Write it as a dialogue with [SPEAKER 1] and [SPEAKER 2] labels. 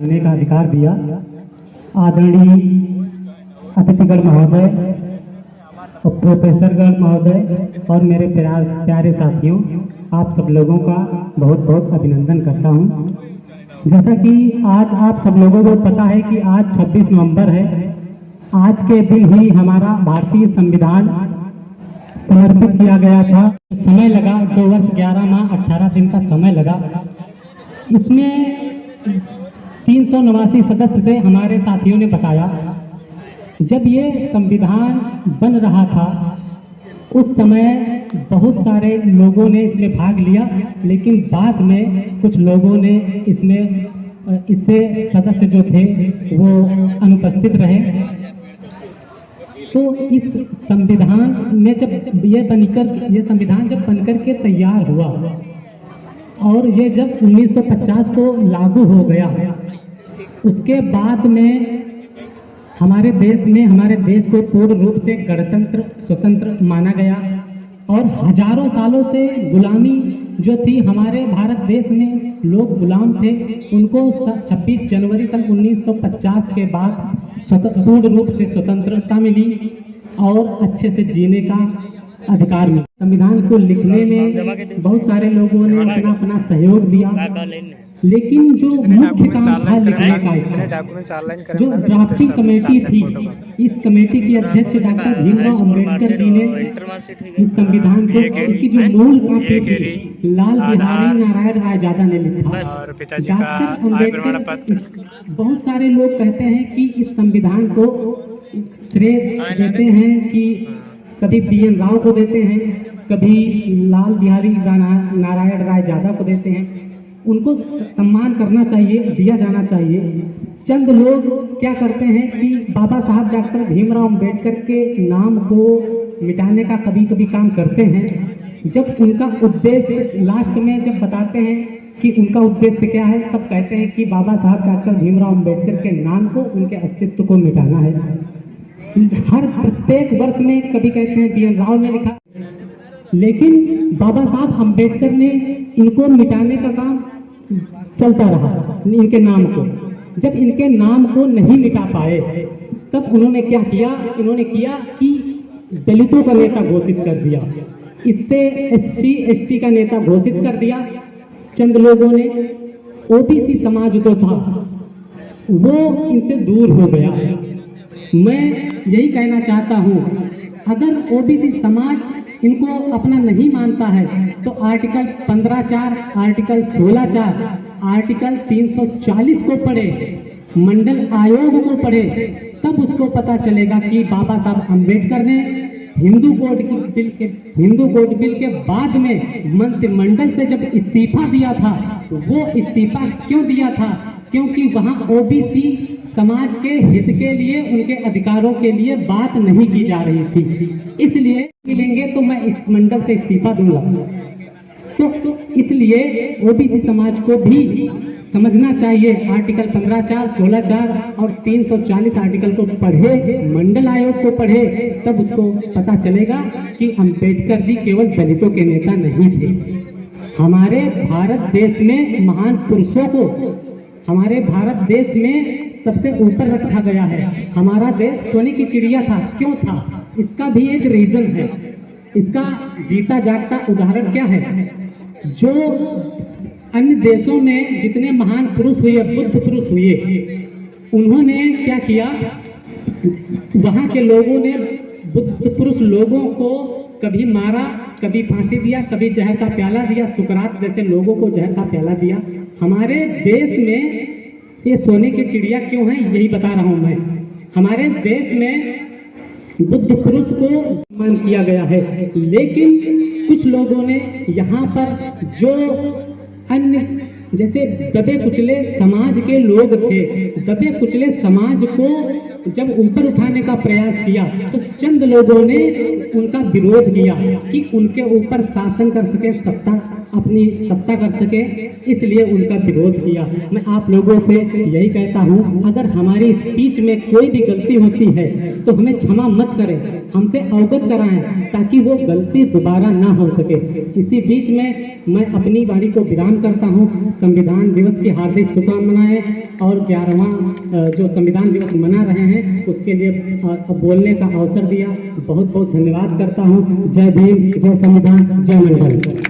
[SPEAKER 1] करने का अधिकार दिया। आदरणीय अतिथिगण महोदय और प्रोफेसरगण महोदय और मेरे प्यारे साथियों, आप सब लोगों का बहुत बहुत अभिनंदन करता हूं। जैसा कि आज आप सब लोगों को पता है कि आज 26 नवंबर है। आज के दिन ही हमारा भारतीय संविधान समर्पित किया गया था। समय लगा 2 वर्ष 11 माह 18 दिन का समय लगा। इसमें 389 सदस्य थे। हमारे साथियों ने बताया जब ये संविधान बन रहा था उस समय बहुत सारे लोगों ने इसमें भाग लिया, लेकिन बाद में कुछ लोगों ने इससे सदस्य जो थे वो अनुपस्थित रहे। तो इस संविधान में जब ये संविधान जब बनकर के तैयार हुआ और ये जब 1950 को लागू हो गया, उसके बाद में हमारे देश को पूर्ण रूप से गणतंत्र स्वतंत्र माना गया और हजारों सालों से गुलामी जो थी, हमारे भारत देश में लोग गुलाम थे, उनको 26 जनवरी सन 1950 के बाद पूर्ण रूप से स्वतंत्रता मिली और अच्छे से जीने का अधिकार मिला। संविधान को लिखने में बहुत सारे लोगों ने अपना सहयोग दिया, लेकिन जो मुख्य काम था लिखने का, जो ड्राफ्टिंग कमेटी थी, इस कमेटी की अध्यक्ष डॉक्टर भीमराव अम्बेडकर जी ने इस संविधान को, इसकी जो मूल कॉपी थी लाल बिहारी नारायण रायजादा ने लिखा। डॉक्टर अम्बेडकर, बहुत सारे लोग कहते हैं कि इस संविधान को श्रेय देते हैं कि कभी पीएन राव को देते हैं, कभी लाल बिहारी नारायण रायजादा को देते हैं। उनको सम्मान करना चाहिए, दिया जाना चाहिए। चंद लोग क्या करते हैं कि बाबा साहब डॉक्टर भीमराव अम्बेडकर के नाम को मिटाने का कभी कभी काम करते हैं। जब उनका उद्देश्य लास्ट में जब बताते हैं कि उनका उद्देश्य क्या है, तब कहते हैं कि बाबा साहब डॉक्टर भीमराव अम्बेडकर के नाम को, उनके अस्तित्व को मिटाना है। हर प्रत्येक वर्ष में कभी कहते हैं पीएन राव ने लिखा, लेकिन बाबा साहब अम्बेडकर ने इनको मिटाने का काम चलता रहा, इनके नाम को। जब इनके नाम को नहीं मिटा पाए तब उन्होंने क्या किया, इन्होंने किया कि दलितों का नेता घोषित कर दिया, इससे SC/ST का नेता घोषित कर दिया। चंद लोगों ने OBC समाज जो था वो इनसे दूर हो गया। मैं यही कहना चाहता हूँ, अगर OBC समाज इनको अपना नहीं मानता है तो आर्टिकल 15(4), आर्टिकल 16(4), आर्टिकल 340 को पढ़े, मंडल आयोग को पढ़े, तब उसको पता चलेगा कि बाबा साहब अम्बेडकर ने हिंदू कोड बिल के बाद में मंत्रिमंडल से जब इस्तीफा दिया था, वो इस्तीफा क्यों दिया था? क्योंकि वहाँ OBC समाज के हित के लिए, उनके अधिकारों के लिए बात नहीं की जा रही थी। इसलिए मिलेंगे तो मैं इस मंडल से इस्तीफा दूंगा। तो इसलिए OBC समाज को भी समझना चाहिए, आर्टिकल 15(4), 16(4) और 340 आर्टिकल को पढ़े, मंडल आयोग को पढ़े, तब उसको पता चलेगा कि अम्बेडकर जी केवल दलितों के नेता नहीं थे। हमारे भारत देश में महान पुरुषों को, हमारे भारत देश में सबसे ऊपर रखा गया है। हमारा देश सोने की चिड़िया था। क्यों था? इसका भी एक रीजन है। इसका जीता जागता उदाहरण क्या है? जो अन्य देशों में जितने महान पुरुष हुए, बुद्ध पुरुष हुए, उन्होंने क्या किया, वहाँ के लोगों ने बुद्ध पुरुष लोगों को कभी मारा, कभी फांसी दिया, कभी जहर का प्याला दिया, सुकरात जैसे लोगों को जहर का प्याला दिया। हमारे देश में ये सोने की चिड़िया क्यों है, यही बता रहा हूं मैं। हमारे देश में बुद्ध पुरुष को सम्मान किया गया है, लेकिन कुछ लोगों ने यहाँ पर जो अन्य जैसे दबे कुचले समाज के लोग थे, दबे कुचले समाज को जब ऊपर उठाने का प्रयास किया तो चंद लोगों ने उनका विरोध किया कि उनके ऊपर शासन कर सके, सत्ता अपनी सत्ता कर सके, इसलिए उनका विरोध किया। मैं आप लोगों से यही कहता हूं, अगर हमारी स्पीच में कोई भी गलती होती है तो हमें क्षमा मत करें, हमसे अवगत कराएं ताकि वो गलती दोबारा ना हो सके। इसी बीच में मैं अपनी वाणी को विराम करता हूं। संविधान दिवस की हार्दिक शुभकामनाएं और 11वां जो संविधान दिवस मना रहे हैं उसके लिए बोलने का अवसर दिया, बहुत बहुत धन्यवाद करता हूं। जय भीम, जय संविधान, जय मंडल।